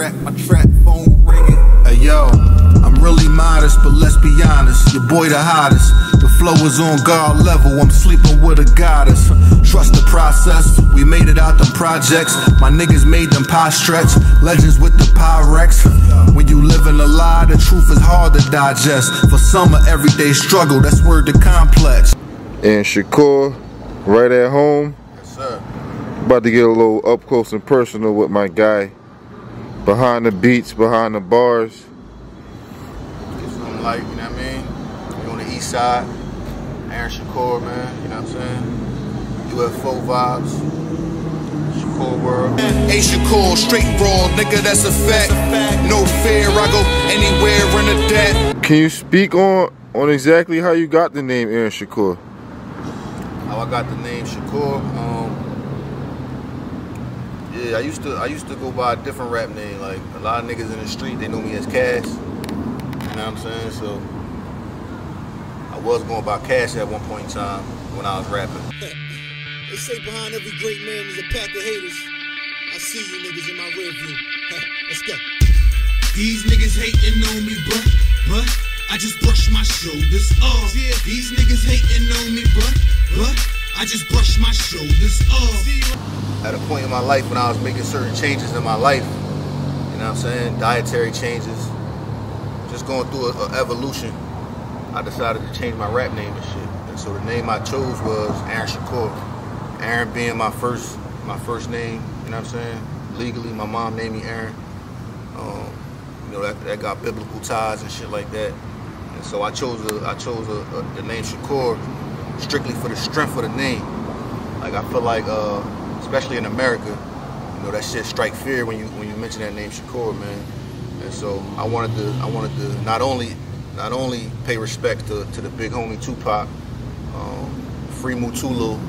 trap phone ringing. Hey yo, I'm really modest, but let's be honest, your boy the hottest. The flow is on God level, I'm sleeping with a goddess. Trust the process, we made it out the projects. My niggas made them pie stretch, legends with the Pyrex. When you living a lie, the truth is hard to digest. For some, an everyday struggle, that's word to complex. And Shakur, right at home. Yes, sir. About to get a little up close and personal with my guy. Behind the beats, behind the bars. Get something like, you know what I mean? You on the east side. Aaron Shakur, man, you know what I'm saying? UFO vibes. Shakur world. Hey Shakur, straight raw, nigga, that's a fact. No fear, I go anywhere in the debt. Can you speak on exactly how you got the name Aaron Shakur? How I got the name Shakur? Yeah, I used to go by a different rap name. Like a lot of niggas in the street, they know me as Cash. You know what I'm saying? So I was going by Cash at one point in time when I was rapping. They say behind every great man is a pack of haters. I see you niggas in my rear view. Let's go. These niggas hating on me, but I just brush my shoulders off. Yeah. These niggas hating on me, but I just brush my shoulders off. At a point in my life when I was making certain changes in my life, you know what I'm saying, dietary changes, just going through an evolution, I decided to change my rap name and shit. And so the name I chose was Aaron Shakur. Aaron being my first name, you know what I'm saying? Legally, my mom named me Aaron. You know, that got biblical ties and shit like that. And so I chose the name Shakur strictly for the strength of the name. Like I feel like, especially in America, you know, that shit strike fear when you mention that name Shakur, man. And so I wanted to not only pay respect to the big homie Tupac, Free Mutulu,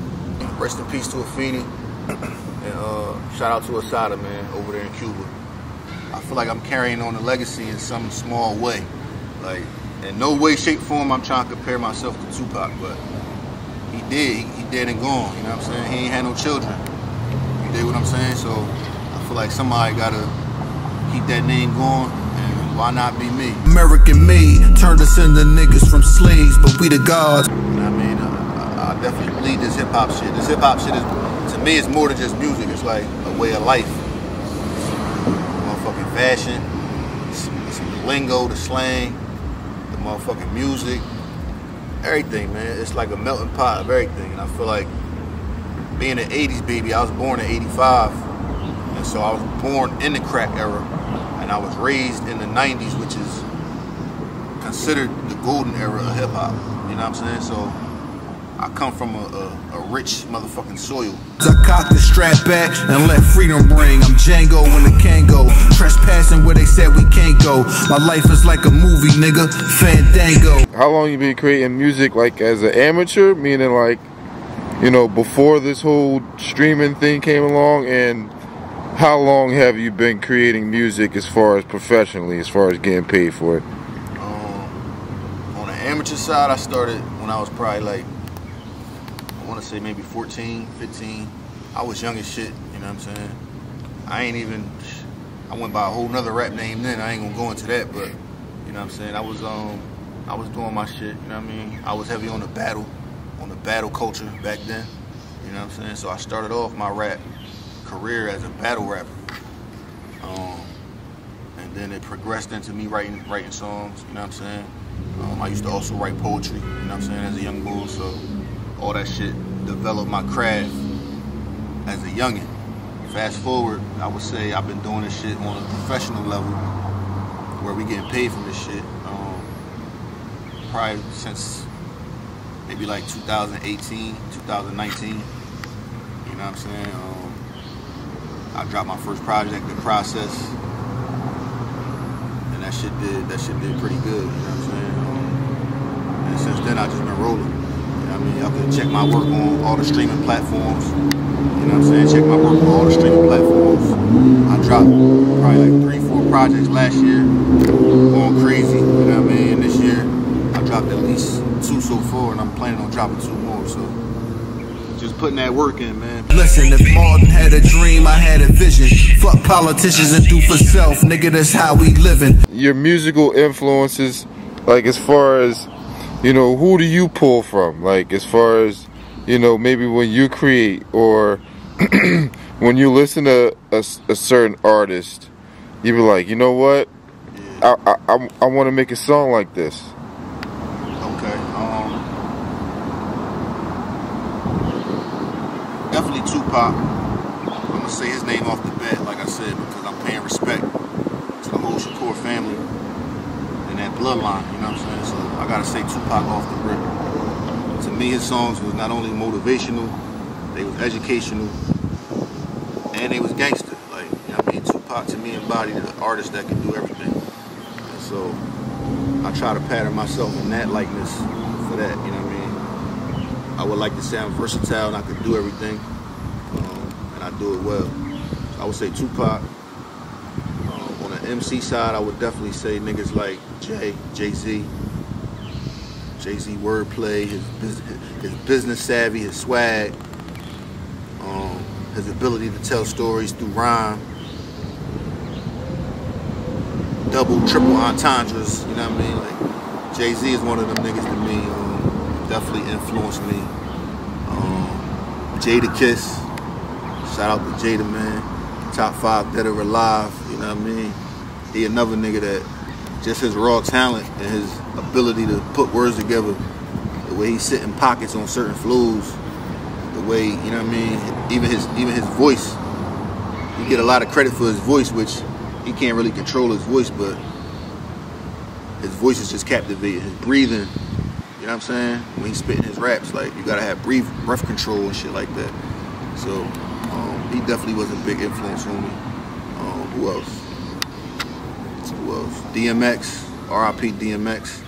rest in peace to Afeni, and shout out to Asada, man, over there in Cuba. I feel like I'm carrying on the legacy in some small way. Like, in no way, shape, form, I'm trying to compare myself to Tupac, but he dead and gone, you know what I'm saying? He ain't had no children, you dig what I'm saying? So I feel like somebody gotta keep that name going, and why not be me? American made, turned us into niggas from slaves, but we the gods. You know what I mean? I definitely believe this hip hop shit. This hip hop shit is, to me, it's more than just music. It's like a way of life. Motherfucking fashion, it's the lingo, the slang, the motherfucking music, everything, man. It's like a melting pot of everything. And I feel like being an 80s baby, I was born in 85. And so I was born in the crack era. And I was raised in the 90s, which is considered the golden era of hip hop. You know what I'm saying? So I come from a rich motherfucking soil. I cock the strap back and let freedom ring. I'm Django when the can go. Trespassing where they said we can't go. My life is like a movie, nigga. Fandango. How long you been creating music, like as an amateur? Meaning like, you know, before this whole streaming thing came along, and how long have you been creating music as far as professionally, as far as getting paid for it? On the amateur side, I started when I was probably like, I want to say maybe 14, 15. I was young as shit, you know what I'm saying? I went by a whole nother rap name then. I ain't gonna go into that, but you know what I'm saying? I was doing my shit, you know what I mean? I was heavy on the battle culture back then, you know what I'm saying? So I started off my rap career as a battle rapper. And then it progressed into me writing songs, you know what I'm saying? I used to also write poetry, you know what I'm saying, as a young bull, so all that shit developed my craft as a youngin'. Fast forward, I would say I've been doing this shit on a professional level where we getting paid from this shit. Probably since maybe like 2018, 2019. You know what I'm saying? I dropped my first project, The Process, and that shit did pretty good. You know what I'm saying? And since then I just been rolling. I mean, y'all can check my work on all the streaming platforms. You know what I'm saying? Check my work on all the streaming platforms. I dropped probably like 3-4 projects last year. Going crazy, you know what I mean? And this year, I dropped at least 2 so far, and I'm planning on dropping 2 more, so just putting that work in, man. Listen, if Martin had a dream, I had a vision. Fuck politicians and do for self, nigga, that's how we living. Your musical influences, like as far as, you know, who do you pull from? Like as far as, you know, maybe when you create or when you listen to a certain artist, you be like, you know what? I want to make a song like this. Okay. Definitely Tupac. I'm gonna say his name off the bat, like I said, because I'm paying respect to the whole Shakur family and that bloodline. You know what I'm saying? So I gotta say Tupac off the rip. To me, his songs was not only motivational, they was educational, and they was gangster. Like, you know what I mean? Tupac to me embodied the artist that can do everything. And so I try to pattern myself in that likeness for that, you know what I mean? I would like to say I'm versatile and I can do everything, and I do it well. So I would say Tupac. On the MC side, I would definitely say niggas like Jay-Z. Jay-Z wordplay, his business savvy, his swag, his ability to tell stories through rhyme, double, triple entendres, you know what I mean? Like, Jay-Z is one of them niggas to me, definitely influenced me. Jadakiss, shout out to Jada, man. Top 5 dead or alive, you know what I mean? He another nigga that just his raw talent and his ability to put words together, the way he sit in pockets on certain flows, the way, you know what I mean, even his voice. You get a lot of credit for his voice, which he can't really control his voice, but his voice is just captivating. His breathing, you know what I'm saying? When he's spitting his raps, like, you gotta have breath control and shit like that. So he definitely was a big influence on me. Who else? DMX, R.I.P. DMX.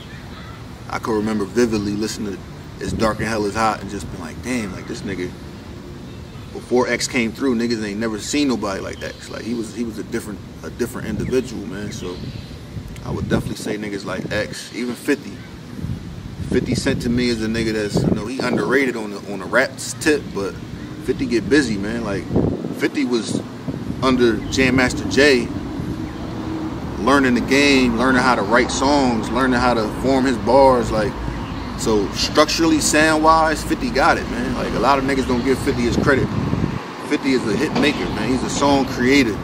I could remember vividly listening to It's Dark and Hell is Hot and just been like, damn, like this nigga, before X came through, niggas ain't never seen nobody like X. Like he was a different individual, man. So I would definitely say niggas like X, even 50. 50 Cent to me is a nigga that's, you know, he underrated on the rap tip, but 50 get busy, man. Like 50 was under Jam Master Jay, learning the game, learning how to write songs, learning how to form his bars, like, so structurally, sound-wise, 50 got it, man. Like, a lot of niggas don't give 50 his credit. 50 is a hit maker, man. He's a song creator.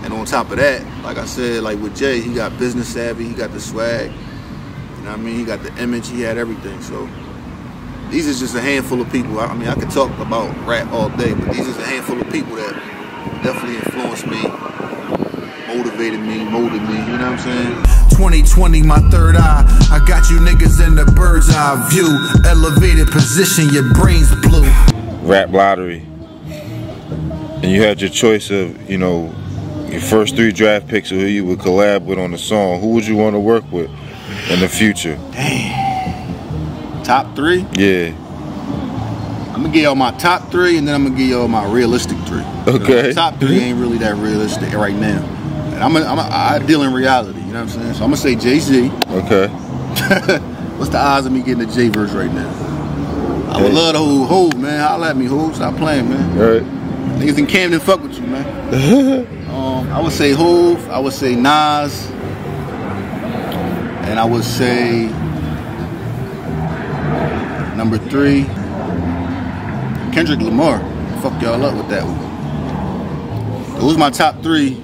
And on top of that, like I said, like with Jay, he got business savvy, he got the swag, you know what I mean? He got the image, he had everything. So these is just a handful of people. I mean, I could talk about rap all day, but these is a handful of people that definitely influenced me, motivated me, molded me, you know what I'm saying? 2020, my third eye. I got you niggas in the bird's eye view. Elevated position, your brain's blue. Rap lottery. And you had your choice of, you know, your first 3 draft picks of who you would collab with on the song. Who would you want to work with in the future? Damn. Top 3? Yeah. I'm gonna give y'all my top 3 and then I'm gonna give y'all my realistic 3. Okay. The top 3 ain't really that realistic right now. And I deal in reality, you know what I'm saying? So I'm gonna say Jay-Z. Okay. What's the odds of me getting the J verse right now? I would love to hold Hov, man. Holla at me, Hov. Stop playing, man. All right. Niggas in Camden fuck with you, man. I would say Hov. I would say Nas. And I would say number 3, Kendrick Lamar. Fuck y'all up with that one. Those are my top 3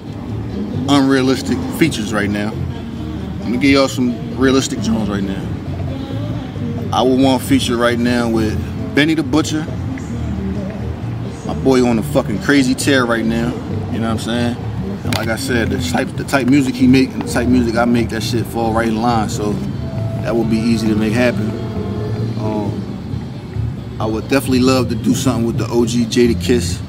unrealistic features right now. I'm gonna give y'all some realistic Jones right now. I would want a feature right now with Benny the Butcher. My boy on a fucking crazy tear right now. You know what I'm saying? And like I said, the type music he make and the type music I make, that shit fall right in line. So that would be easy to make happen. I would definitely love to do something with the OG Jadakiss.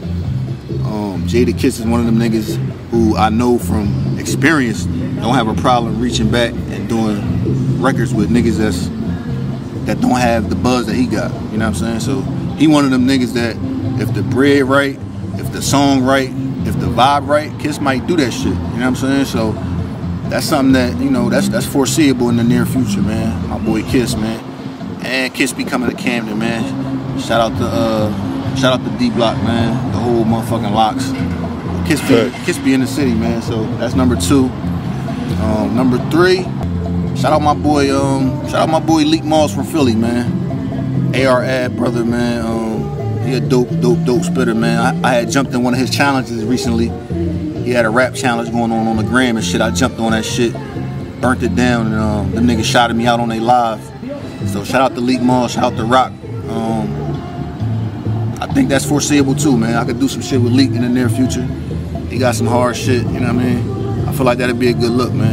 Jadakiss is one of them niggas who I know from experience don't have a problem reaching back and doing records with niggas that don't have the buzz that he got. You know what I'm saying? So he one of them niggas that if the bread right, if the song right, if the vibe right, Kiss might do that shit. You know what I'm saying? So that's something that, you know, that's foreseeable in the near future, man. My boy Kiss, man. And Kiss be coming to Camden, man. Shout out to D Block, man. The whole motherfucking Locks. Kiss be in the city, man. So that's number 2. Number 3, shout out my boy Leak Moss from Philly, man. AR Ad brother, man. He a dope spitter, man. I had jumped in one of his challenges recently. He had a rap challenge going on the gram and shit. I jumped on that shit, burnt it down, and them niggas shouted me out on they live. So shout out to Leak Moss, shout out to Rock. I think that's foreseeable too, man. I could do some shit with Leak in the near future. He got some hard shit, you know what I mean? I feel like that'd be a good look, man.